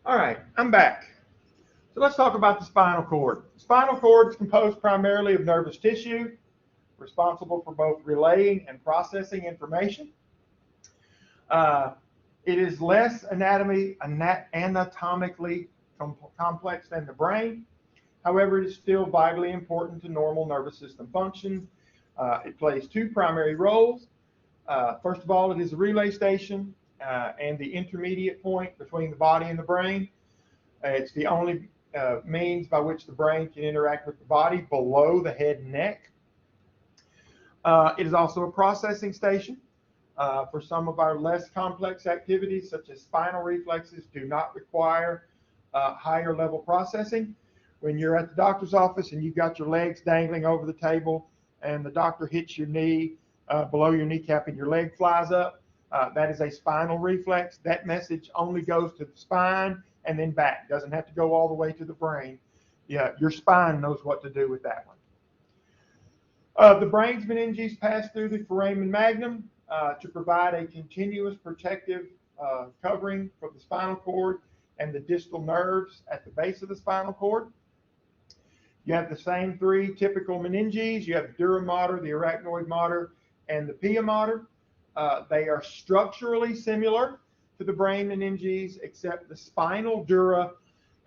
All right, I'm back. So let's talk about the spinal cord. The spinal cord is composed primarily of nervous tissue, responsible for both relaying and processing information. Uh, it is less anatomically complex than the brain. However, it is still vitally important to normal nervous system function. It plays two primary roles. First of all, it is a relay station and the intermediate point between the body and the brain. It's the only means by which the brain can interact with the body below the head and neck. It is also a processing station for some of our less complex activities, such as spinal reflexes, do not require higher level processing. When you're at the doctor's office and you've got your legs dangling over the table and the doctor hits your knee below your kneecap and your leg flies up, that is a spinal reflex. That message only goes to the spine and then back. It doesn't have to go all the way to the brain. Yeah, your spine knows what to do with that one. The brain's meninges pass through the foramen magnum to provide a continuous protective covering for the spinal cord and the distal nerves at the base of the spinal cord. You have the same three typical meninges. You have the dura mater, the arachnoid mater, and the pia mater. They are structurally similar to the brain meninges, except the spinal dura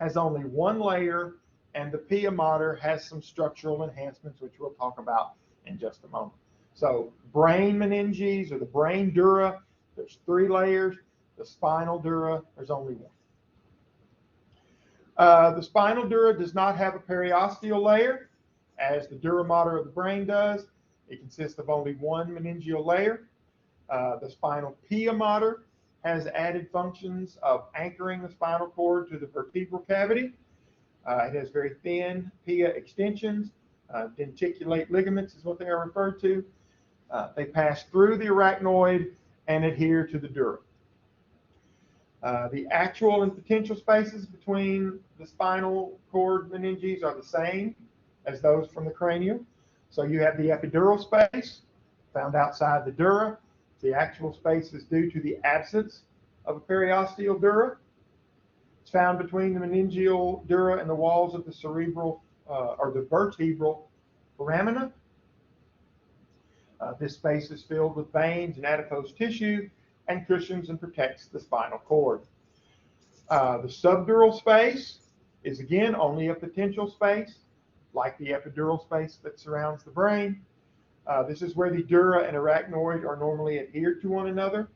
has only one layer, and the pia mater has some structural enhancements, which we'll talk about in just a moment. So brain meninges or the brain dura, there's three layers. The spinal dura, there's only one. The spinal dura does not have a periosteal layer, as the dura mater of the brain does. It consists of only one meningeal layer. The spinal pia mater has added functions of anchoring the spinal cord to the vertebral cavity. It has very thin pia extensions. Denticulate ligaments is what they are referred to. They pass through the arachnoid and adhere to the dura. The actual and potential spaces between the spinal cord meninges are the same as those from the cranium. So you have the epidural space found outside the dura. The actual space is due to the absence of a periosteal dura. It's found between the meningeal dura and the walls of the cerebral or the vertebral foramina. This space is filled with veins and adipose tissue and cushions and protects the spinal cord. The subdural space is again only a potential space, like the epidural space that surrounds the brain. This is where the dura and arachnoid are normally adhered to one another.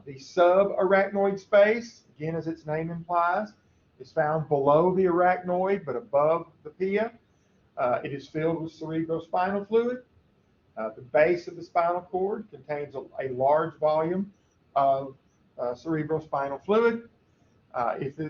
The subarachnoid space, again as its name implies, is found below the arachnoid but above the pia. It is filled with cerebrospinal fluid. The base of the spinal cord contains a large volume of cerebrospinal fluid.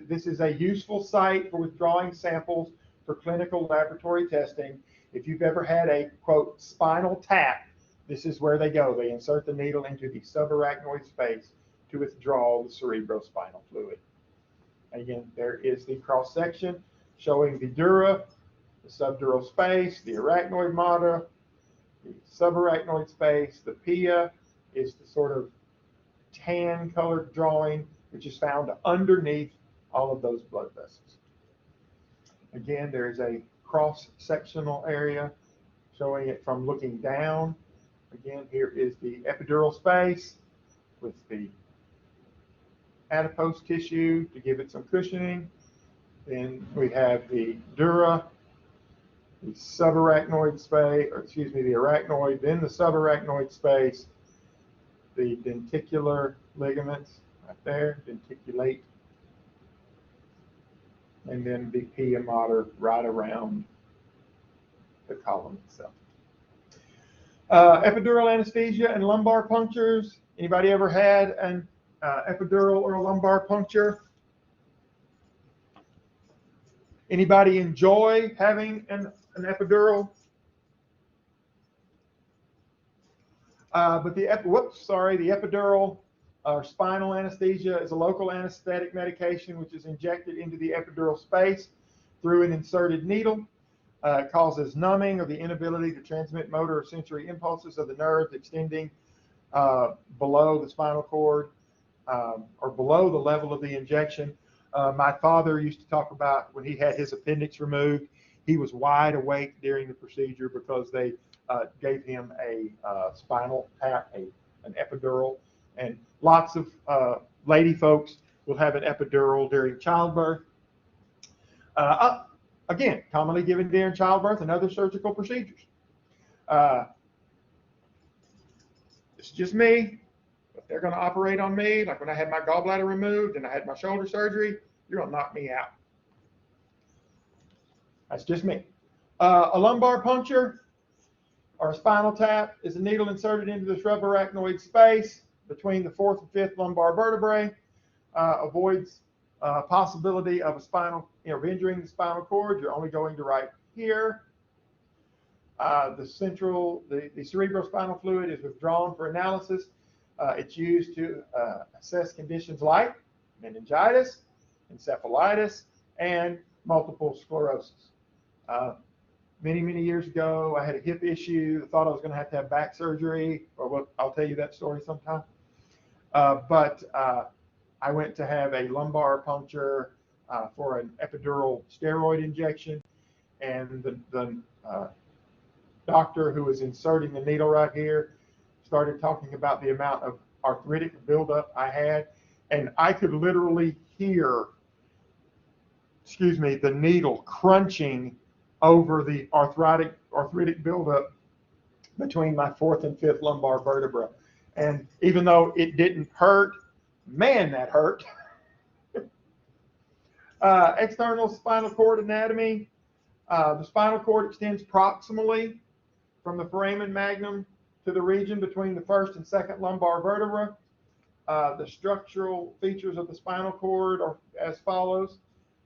This is a useful site for withdrawing samples for clinical laboratory testing. If you've ever had a, quote, spinal tap, this is where they go. They insert the needle into the subarachnoid space to withdraw the cerebrospinal fluid. Again, there is the cross section showing the dura, the subdural space, the arachnoid mater, the subarachnoid space. The pia is the sort of tan colored drawing which is found underneath all of those blood vessels. Again, there is a cross-sectional area showing it from looking down. Again, here is the epidural space with the adipose tissue to give it some cushioning. Then we have the dura, the subarachnoid space, or excuse me, the arachnoid, then the subarachnoid space, the denticular ligaments right there, denticulate, and then the pia mater right around the column itself. Epidural anesthesia and lumbar punctures. Anybody ever had an epidural or a lumbar puncture? Anybody enjoy having an epidural? But the epidural or spinal anesthesia is a local anesthetic medication which is injected into the epidural space through an inserted needle. It causes numbing or the inability to transmit motor or sensory impulses of the nerves extending below the spinal cord or below the level of the injection. My father used to talk about when he had his appendix removed, he was wide awake during the procedure because they gave him a spinal tap, an epidural, and lots of lady folks will have an epidural during childbirth. Again, commonly given during childbirth and other surgical procedures. It's just me. If they're going to operate on me, like when I had my gallbladder removed and I had my shoulder surgery, you're going to knock me out. That's just me. A lumbar puncture or a spinal tap is a needle inserted into the subarachnoid space between the fourth and fifth lumbar vertebrae. Avoids possibility of of injuring the spinal cord. You're only going to right here. The cerebrospinal fluid is withdrawn for analysis. It's used to assess conditions like meningitis, encephalitis, and multiple sclerosis. Many years ago, I had a hip issue. I thought I was going to have back surgery, or I'll tell you that story sometime. But I went to have a lumbar puncture for an epidural steroid injection, and the doctor who was inserting the needle right here started talking about the amount of arthritic buildup I had, and I could literally hear, the needle crunching over the arthritic buildup between my fourth and fifth lumbar vertebra. And even though it didn't hurt, man, that hurt. External spinal cord anatomy. The spinal cord extends proximally from the foramen magnum to the region between the first and second lumbar vertebra. The structural features of the spinal cord are as follows,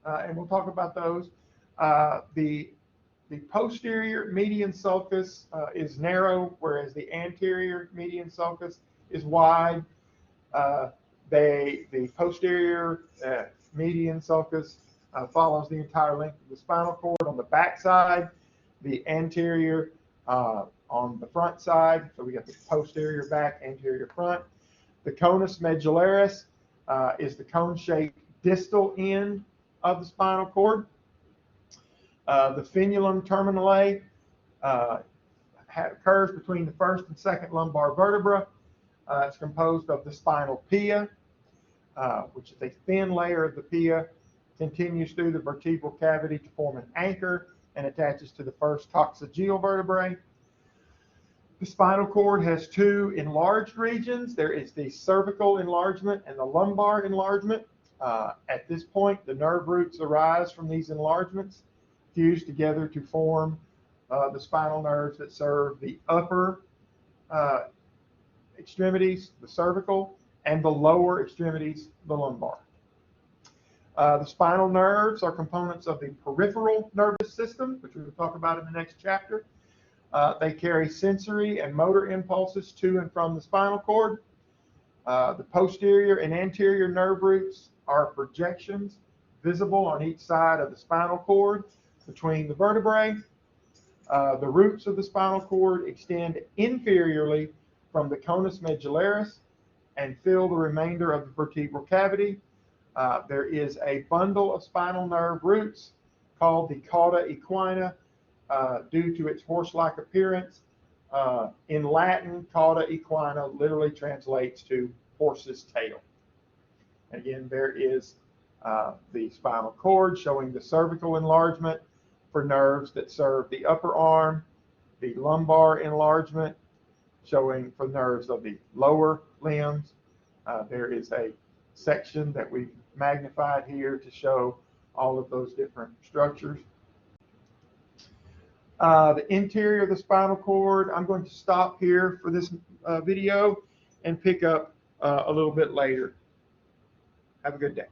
and we'll talk about those. The posterior median sulcus is narrow, whereas the anterior median sulcus is wide. The posterior median sulcus follows the entire length of the spinal cord on the back side, the anterior on the front side. So we got the posterior back, anterior front. The conus medullaris is the cone-shaped distal end of the spinal cord. The frenulum terminale occurs between the first and second lumbar vertebra. It's composed of the spinal pia, which is a thin layer of the pia, continues through the vertebral cavity to form an anchor and attaches to the first coccygeal vertebrae. The spinal cord has two enlarged regions. There is the cervical enlargement and the lumbar enlargement. At this point, the nerve roots arise from these enlargements, fuse together to form the spinal nerves that serve the upper extremities, the cervical, and the lower extremities, the lumbar. The spinal nerves are components of the peripheral nervous system, which we will talk about in the next chapter. They carry sensory and motor impulses to and from the spinal cord. The posterior and anterior nerve roots are projections visible on each side of the spinal cord between the vertebrae. The roots of the spinal cord extend inferiorly from the conus medullaris and fill the remainder of the vertebral cavity. There is a bundle of spinal nerve roots called the cauda equina due to its horse-like appearance. In Latin, cauda equina literally translates to horse's tail. Again, there is the spinal cord showing the cervical enlargement for nerves that serve the upper arm, the lumbar enlargement showing for nerves of the lower limbs. There is a section that we've magnified here to show all of those different structures. The interior of the spinal cord, I'm going to stop here for this video and pick up a little bit later. Have a good day.